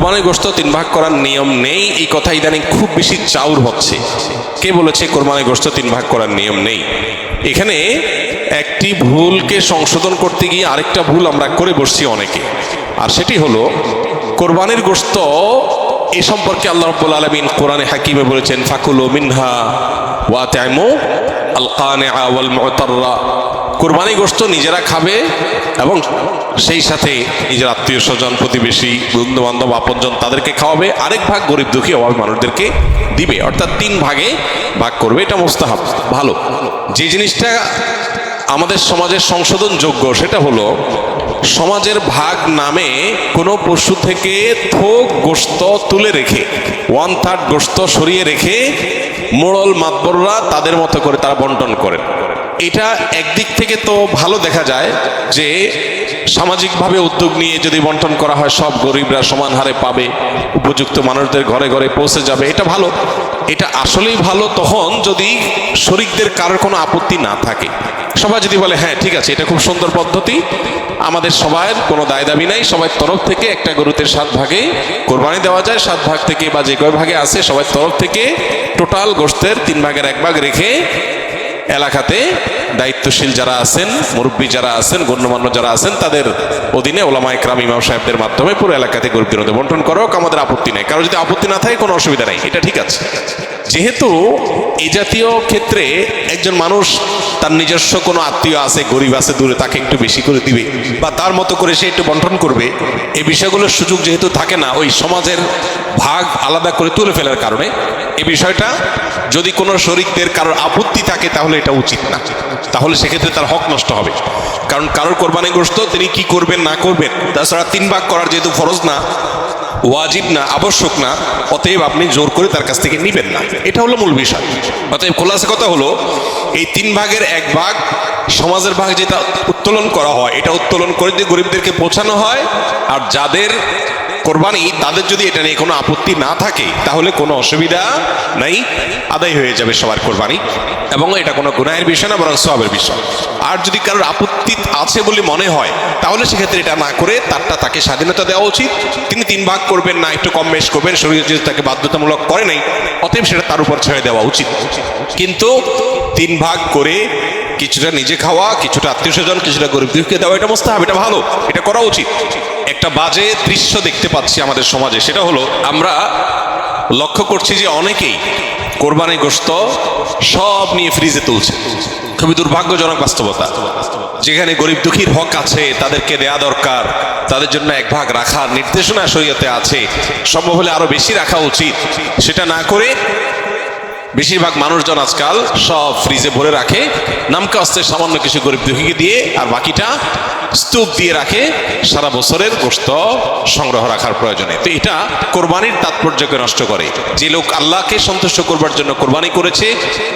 কোরবানির গোশত 3 ভাগ করার নিয়ম নেই, এই কথা ইদানিং খুব বেশি চাউর হচ্ছে। কে বলেছে কোরবানির গোশত 3 ভাগ করার নিয়ম নেই? এখানে একটি ভুলকে সংশোধন করতে গিয়ে আরেকটা ভুল আমরা করে বসছি অনেকে, আর সেটি হলো কোরবানির গোশত এ সম্পর্কে আল্লাহ রাব্বুল আলামিন কোরআনে হাকিমে বলেছেন, ফাকুলু মিনহা ওয়া তাইমু আল কানিআ ওয়াল মুতাররা। কোরবানি গোশত নিজেরা খাবে এবং সেই সাথে নিজের আত্মীয় স্বজন, প্রতিবেশী, বন্ধু বান্ধব, আপনজন তাদেরকে খাওয়াবে, আরেক ভাগ গরিব দুঃখী অভাবী মানুষদেরকে দিবে, অর্থাৎ 3 ভাগে ভাগ করবে। এটা মুস্তাহাব, ভালো। যে জিনিসটা আমাদের সমাজের সংশোধনযোগ্য সেটা হলো সমাজের ভাগ নামে কোনো পশু থেকে থোক গোশত তুলে রেখে 1/3 গোশত সরিয়ে রেখে মোড়ল মাতবররা তাদের মতো করে তারা বন্টন করেন। এটা একদিক থেকে তো ভালো দেখা যায় যে সামাজিকভাবে উদ্যোগ নিয়ে যদি বন্টন করা হয় সব গরিবরা সমান হারে পাবে, উপযুক্ত মানুষদের ঘরে ঘরে পৌঁছে যাবে, এটা ভালো। এটা আসলেই ভালো তখন যদি শরিকদের কারোর কোনো আপত্তি না থাকে। সবাই যদি বলে হ্যাঁ ঠিক আছে, এটা খুব সুন্দর পদ্ধতি, আমাদের সবার কোনো দায় দাবি নাই, সবার তরফ থেকে একটা গরুতে 7 ভাগে কোরবানি দেওয়া যায়, 7 ভাগ থেকে বা যে কয় ভাগে আছে সবার তরফ থেকে টোটাল গোশতের 3 ভাগের 1 ভাগ রেখে এলাকাতে দায়িত্বশীল যারা আছেন, মুরব্বী যারা আছেন, গণ্যমান্য যারা আছেন তাদের অধীনে ওলামা ইকরাম, ইমাম সাহেবদের মাধ্যমে পুরো এলাকাতে গরিবদের মধ্যে বন্টন করো, আমাদের আপত্তি নেই। কারো যদি আপত্তি না থাকে কোনো অসুবিধা নাই, এটা ঠিক আছে। যেহেতু এই জাতীয় ক্ষেত্রে একজন মানুষ তার নিজস্ব কোনো আত্মীয় আছে, গরিব আছে দূরে, তাকে একটু বেশি করে দিবে বা তার মতো করে সে একটু বন্টন করবে, এই বিষয়গুলোর সুযোগ যেহেতু থাকে না ওই সমাজের ভাগ আলাদা করে তুলে ফেলার কারণে, এই বিষয়টা যদি কোনো শরিকদের কারোর আপত্তি থাকে তাহলে এটা উচিত না, তাহলে সেক্ষেত্রে তার হক নষ্ট হবে। কারণ কারোর কোরবানি গোশত তিনি কি করবেন না করবেন, তাছাড়া 3 ভাগ করার যেহেতু ফরজ না, ওয়াজিব না, আবশ্যক না, অতএব আপনি জোর করে তার কাছ থেকে নিবেন না, এটা হলো মূল বিষয়। অতএব খোলাসা কথা হলো এই 3 ভাগের 1 ভাগ সমাজের ভাগ যেটা উত্তোলন করা হয়, এটা উত্তোলন করে দিয়ে গরিবদেরকে পৌঁছানো হয়। আর যাদের কোরবানি তাদের যদি এটা নিয়ে কোনো আপত্তি না থাকে তাহলে কোনো অসুবিধা নাই, আদায় হয়ে যাবে সবার কোরবানি, এবং এটা কোনো গুনাহের বিষয় না, বরং সওয়াবের বিষয়। আর যদি কারোর আপত্তি আছে বলে মনে হয় তাহলে সেক্ষেত্রে এটা না করে তাকে স্বাধীনতা দেওয়া উচিত। তিনি 3 ভাগ করবেন না, একটু কম বেশ করবেন, শরীয়ত যেহেতু তাকে বাধ্যতামূলক করে নাই, অতএব সেটা তার উপর ছেড়ে দেওয়া উচিত। কিন্তু 3 ভাগ করে কিছুটা নিজে খাওয়া, কিছুটা আত্মীয় স্বজন, কিছুটা গরিব দুঃখীকে দেওয়া, এটা মুস্তাহাব, এটা ভালো, এটা করা উচিত। একটা বাজে দৃশ্য দেখতে পাচ্ছি আমাদের সমাজে, সেটা হলো আমরা লক্ষ্য করছি যে অনেকেই কোরবানি গোশত সব নিয়ে ফ্রিজে তুলছে। খুবই দুর্ভাগ্যজনক বাস্তবতা। যেখানে গরিব দুঃখীর হক আছে তাদেরকে দেয়া দরকার, তাদের জন্য 1 ভাগ রাখার নির্দেশনা শরীয়তে আছে, সম্ভব হলে আরো বেশি রাখা উচিত, সেটা না করে বেশিরভাগ মানুষজন আজকাল সব ফ্রিজে ভরে রাখে, নামকা আসতে সামান্য কিছু গরিব দুঃখীকে দিয়ে আর বাকিটা স্তূপ দিয়ে রাখে সারা বছরের গোশত সংগ্রহ রাখার প্রয়োজনে। তো এটা কোরবানির তাৎপর্যকে নষ্ট করে। যে লোক আল্লাহকে সন্তুষ্ট করবার জন্য কোরবানি করেছে,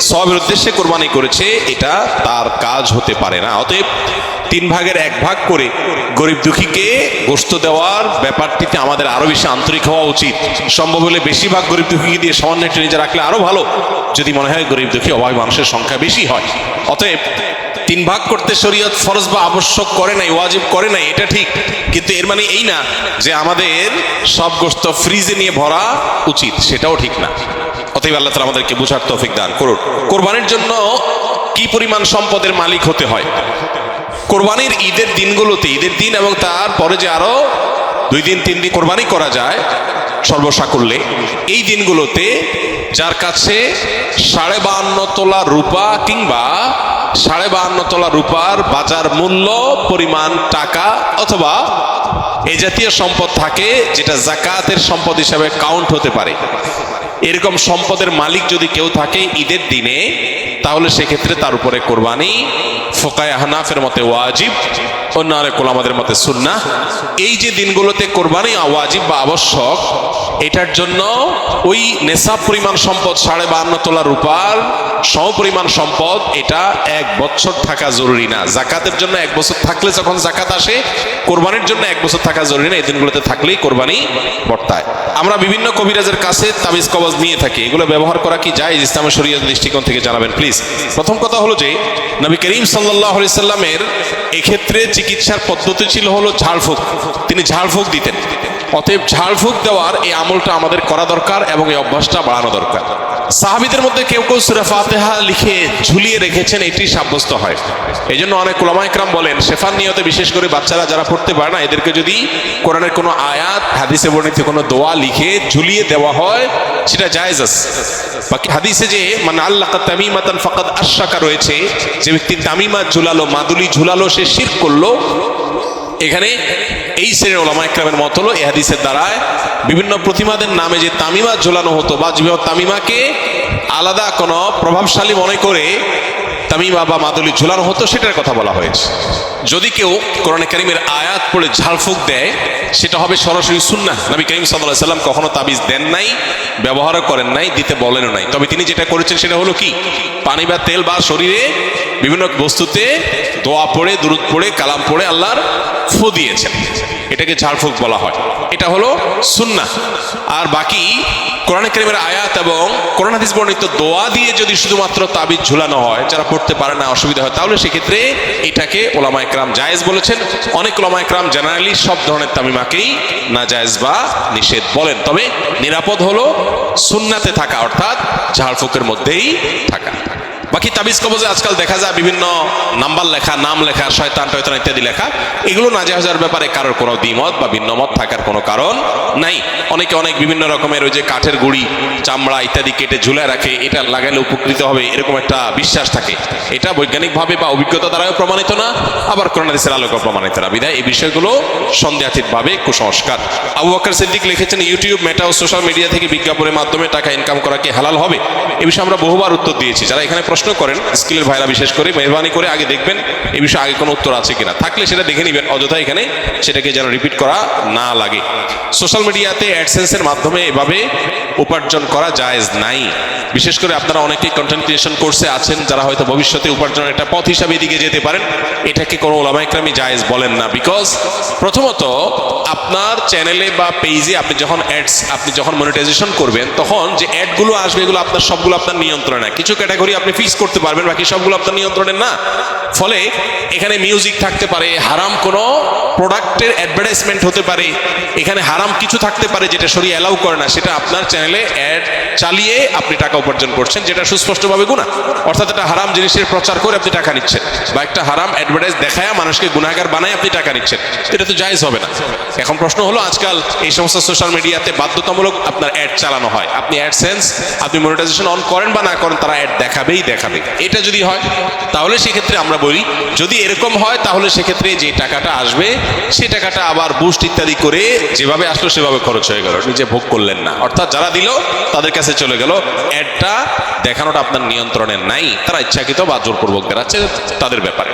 সওয়াবের উদ্দেশ্যে কোরবানি করেছে, এটা তার কাজ হতে পারে না। অতএব 3 ভাগের 1 ভাগ করে গরিব দুঃখীকে গোশত দেওয়ার ব্যাপারটিতে আমাদের আরো বেশি আন্তরিক হওয়া উচিত। সম্ভব হলে বেশিরভাগ গরিব দুঃখীকে দিয়ে সামান্য একটু নিজে রাখলে আরো ভালো, যদি মনে হয় গরিব দুঃখী অভাবী মানুষের সংখ্যা বেশি হয়। অতএব 3 ভাগ করতে শরীয়ত ফরজ বা আবশ্যক করে নাই, ওয়াজিব করে নাই, এটা ঠিক, কিন্তু এর মানে এই না যে আমাদের সব গোশত ফ্রিজে নিয়ে ভরা উচিত, সেটাও ঠিক না। অতএব আল্লাহ তাআলা আমাদেরকে বুঝার তৌফিক দান করুন। কোরবানির জন্য কি পরিমাণ সম্পদের মালিক হতে হয়? কোরবানির ঈদের দিনগুলোতে, ঈদের দিন এবং তারপরে যে আরো 2 দিন 3 দিন কোরবানি করা যায় সর্বসাকুল্যে, এই দিনগুলোতে যার কাছে 52.5 তোলা রূপা কিংবা 52.5 তোলা রূপার বাজার মূল্য পরিমাণ টাকা অথবা এই জাতীয় সম্পদ থাকে যেটা যাকাতের সম্পদ হিসাবে কাউন্ট হতে পারে, এরকম সম্পদের মালিক যদি কেউ থাকে ঈদের দিনে, তাহলে সেক্ষেত্রে তার উপরে কোরবানি ফুকায়ে হানাফের মতে ওয়াজিব, অন্য আরেক ওলামাদের মতে সুন্নাহ। এই যে দিনগুলোতে কোরবানি ওয়াজিব বা আবশ্যক, এটার জন্য ওই নেশাব পরিমাণ সম্পদ 52.5 তোলা রূপার সমপরিমাণ সম্পদ, এটা 1 বছর থাকা জরুরি না। জাকাতের জন্য 1 বছর থাকলে যখন জাকাত আসে, কোরবানির জন্য 1 বছর থাকা জরুরি না, এই দিনগুলোতে থাকলেই কোরবানি বর্তায়। আমরা বিভিন্ন কবিরাজের কাছে তাবিজ কবজ নিয়ে থাকি, এগুলো ব্যবহার করা কি জায়েজ ইসলামের শরীয়ত দৃষ্টিকোণ থেকে জানাবেন প্লিজ। প্রথম কথা হলো যে নবী করিম সাল্লাল্লাহু আলাইহি সাল্লামের এক্ষেত্রে চিকিৎসার পদ্ধতি ছিল হলো ঝাড়ফুঁক, তিনি ঝাড়ফুঁক দিতেন। অতএব ঝাড়ফুঁক দেওয়ার এই আমলটা আমাদের করা দরকার এবং এই অভ্যাসটা বাড়ানো দরকার। সাহাবীদের মধ্যে কেউ কেউ সূরা ফাতিহা লিখে ঝুলিয়ে রেখেছেন, এটি সাব্যস্ত হয়। এই জন্য অনেক উলামা ইকরাম বলেন শেফার নিয়তে বিশেষ করে বাচ্চারা যারা পড়তে পারে না এদেরকে যদি কোরআনের কোনো আয়াত, হাদিসে বর্ণিত কোনো দোয়া লিখে ঝুলিয়ে দেওয়া হয় সেটা জায়েজ আছে। বাকি হাদিসে যে মানে আল্লাহ তামিমাতান ফাকাদ আশরাকা রয়েছে, যে ব্যক্তি তামিমা ঝুলালো, মাদুলি ঝুলালো, সে শিরক করলো। এখানে এই শ্রেণীর উলামা ইকরামের মত হলো এই হাদিসের দ্বারায় বিভিন্ন প্রতিমাদের নামে যে তামিমা ঝোলানো হতো বা যেভাবে তামিমাকে আলাদা কোনো প্রভাবশালী মনে করে তামিমা বা মাদুলি ঝোলানো হতো সেটার কথা বলা হয়েছে। যদি কেউ কোরআনে কারীমের আয়াত পড়ে ঝাড়ফুঁক দেয় সেটা হবে সরাসরি সুন্নাহ। নবী করিম সাল্লাল্লাহু আলাইহি সাল্লাম কখনো তাবিজ দেন নাই, ব্যবহারও করেন নাই, দিতে বলেনও নাই। তবে তিনি যেটা করেছেন সেটা হলো কি, পানি বা তেল বা শরীরে বিভিন্ন বস্তুতে দোয়া পড়ে, দুরূদ পড়ে, কালাম পড়ে আল্লাহর ফু দিয়েছেন, এটাকে ঝাড়ফুঁক বলা হয়। এটা হলো সুন্নাহ। আর বাকি কোরআনে কারীমের আয়াত এবং কোরআন হাদিস বর্ণিত দোয়া দিয়ে যদি শুধুমাত্র তাবিজ ঝুলানো হয়, যারা পড়তে পারে না, অসুবিধা হয়, তাহলে সেক্ষেত্রে এটাকে ওলামা ইকরাম জায়েজ বলেছেন। অনেক ওলামা ইকরাম জেনারেলি সব ধরনের তামিমাকেই না জায়েজ বা নিষেধ বলেন। তবে নিরাপদ হলো সুন্নাতে থাকা, অর্থাৎ ঝাড়ফুঁকের মধ্যেই থাকা। বাকি তাবিজ কবজে আজকাল দেখা যায় বিভিন্ন নাম্বার লেখা, নাম লেখা, শয়তান টয়তান ইত্যাদি লেখা, এগুলো নাজায়েজের ব্যাপারে কারোর কোনো দ্বিমত বা ভিন্নমত থাকার কোনো কারণ নাই। অনেকে অনেক বিভিন্ন রকমের ওই যে কাঠের গুড়ি, চামড়া ইত্যাদি কেটে ঝুলায় রাখে, এটা লাগালে উপকৃত হবে এরকম একটা বিশ্বাস থাকে। এটা বৈজ্ঞানিকভাবে বা অভিজ্ঞতা দ্বারাও প্রমাণিত না, আবার কোরআন হাদিসের আলোকেও প্রমাণিত না। বিধায় এই বিষয়গুলো সন্দেহাতীতভাবে কুসংস্কার। আবু বকর সিদ্দিক লিখেছেন, ইউটিউব, মেটা ও সোশ্যাল মিডিয়া থেকে বিজ্ঞাপনের মাধ্যমে টাকা ইনকাম করা কি হালাল হবে? এ বিষয়ে আমরা বহুবার উত্তর দিয়েছি। যারা এখানে প্রশ্ন করেন, স্কিলের ভাইরা বিশেষ করে, মেহরবানি করে আগে দেখবেন এই বিষয়ে আগে কোনো উত্তর আছে কিনা, থাকলে সেটা দেখে নেবেন, অযথা এখানে সেটাকে যেন রিপিট করা না লাগে। সোশ্যাল মিডিয়াতে অ্যাডসেন্সের মাধ্যমে এভাবে উপার্জন করা জায়েজ নাই। বিশেষ করে আপনারা অনেকেই কন্টেন্ট ক্রিয়েশন কোর্সে আছেন, যারা হয়তো ভবিষ্যতে উপার্জনের একটা পথ হিসাবে এদিকে যেতে পারেন, এটাকে কোনো ওলামা ইকরামই জায়েজ বলেন না। বিকজ প্রথমত আপনার চ্যানেলে বা পেজে আপনি যখন অ্যাডস, আপনি যখন মনিটাইজেশন করবেন, তখন যে অ্যাডগুলো আসবে এগুলো আপনার সবগুলো আপনার নিয়ন্ত্রণে না। কিছু ক্যাটাগরি আপনি ফিক্স করতে পারবেন, বাকি সবগুলো আপনার নিয়ন্ত্রণে না। ফলে এখানে মিউজিক থাকতে পারে, হারাম কোনো প্রোডাক্টের অ্যাডভার্টাইজমেন্ট হতে পারে, এখানে হারাম কিছু থাকতে পারে যেটা শরীয়ত অ্যালাউ করে না, সেটা আপনার চ্যানেলে অ্যাড চালিয়ে আপনি টাকা উপার্জন করছেন, যেটা সুস্পষ্টভাবে গুনাহ। অর্থাৎ একটা হারাম জিনিসের প্রচার করে আপনি টাকা নিচ্ছেন, বা একটা হারাম অ্যাডভার্টাইজ দেখায় মানুষকে গুনাহগার বানায় আপনি টাকা নিচ্ছেন, এটা তো জায়েজ হবে না। এখন প্রশ্ন হলো, আজকাল এই সমস্ত সোশ্যাল মিডিয়াতে বাধ্যতামূলক আপনার অ্যাড চালানো হয়। আপনি অ্যাডসেন্স, আপনি মনিটাইজেশন অন করেন বা না করেন, তারা অ্যাড দেখাবেই দেখাবে। এটা যদি হয় তাহলে সেক্ষেত্রে আমরা বলি, যদি এরকম হয় তাহলে সেক্ষেত্রে যে টাকাটা আসবে সে টাকাটা আবার বুস্ট ইত্যাদি করে যেভাবে আসলো সেভাবে খরচ হয়ে গেল, নিজে ভোগ করলেন না। অর্থাৎ যারা দিল তাদের কাছে চলে গেল। অ্যাডটা দেখানোটা আপনার নিয়ন্ত্রণে নাই, তারা ইচ্ছাকৃত বা জোরপূর্বক দেখাচ্ছে, তাদের ব্যাপারে।